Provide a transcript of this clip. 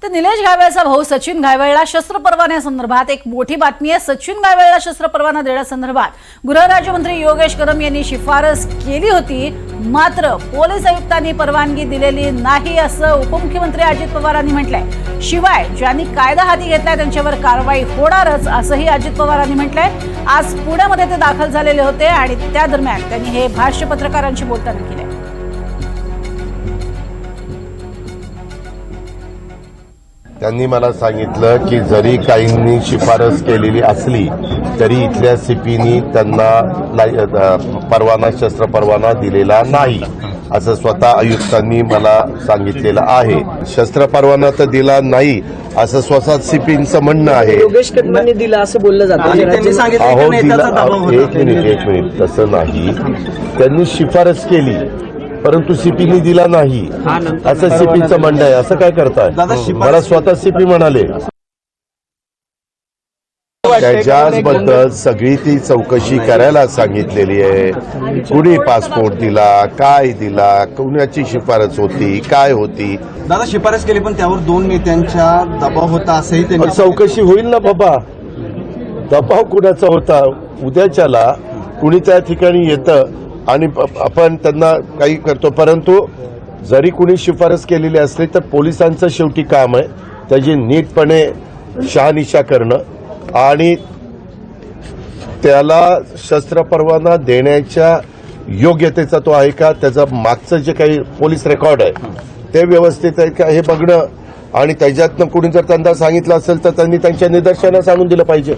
तर निलेश घायवळचा भाऊ सचिन घायवळला शस्त्र परवान्यासंदर्भात एक मोठी बातमी आहे। सचिन घायवळला शस्त्र परवाना देण्यासंदर्भात गृहराज्यमंत्री योगेश कदम यांनी शिफारस केली होती, मात्र पोलीस आयुक्तांनी परवानगी दिलेली नाही असं उपमुख्यमंत्री अजित पवारांनी म्हटलंय। शिवाय ज्यांनी कायदा हाती घेतलाय त्यांच्यावर कारवाई होणारच असंही अजित पवारांनी म्हटलंय। आज पुण्यामध्ये ते दाखल झालेले होते आणि त्या दरम्यान त्यांनी हे भाष्य पत्रकारांशी बोलताना केले। त्यांनी मला सांगितलं की जरी काहींनी शिफारस केलेली असली तरी इथल्या सीपीनी त्यांना परवाना शस्त्र परवाना दिलेला नाही असं स्वतः आयुक्तांनी मला सांगितलेलं आहे। शस्त्र परवाना तर दिला नाही असं स्वतः सीपींचं म्हणणं आहे। योगेश कदमांनी दिला असं बोललं जातं। एक मिनिट तसं नाही, त्यांनी शिफारस केली परंतु सीपीनी दिला नाही असं सीपीचं म्हणणं आहे। असं काय करताय? मला स्वतः सीपी म्हणाले। त्याच्याबद्दल सगळी ती चौकशी करायला सांगितलेली आहे। कुणी पासपोर्ट दिला, काय दिला, कुणाची शिफारस होती, काय होती। दादा शिफारस केली पण त्यावर 2 नेत्यांच्या दबाव होता असंही त्यांनी। चौकशी होईल ना बाबा, दबाव कुणाचा होता? उद्याच्याला कुणी त्या ठिकाणी येतं आणि आपण त्यांना काही करतो, परंतु जरी कुणी शिफारस केलेली असली तर पोलिसांचं शेवटी काम आहे त्याची नीटपणे शहानिशा करणं आणि त्याला शस्त्र परवाना देण्याच्या योग्यतेचा तो आहे का, त्याचं मागचं जे काही पोलीस रेकॉर्ड आहे ते व्यवस्थित आहे का हे बघणं आणि त्याच्यातनं कुणी जर त्यांना सांगितलं असेल तर त्यांनी त्यांच्या निदर्शनास आणून दिलं पाहिजे।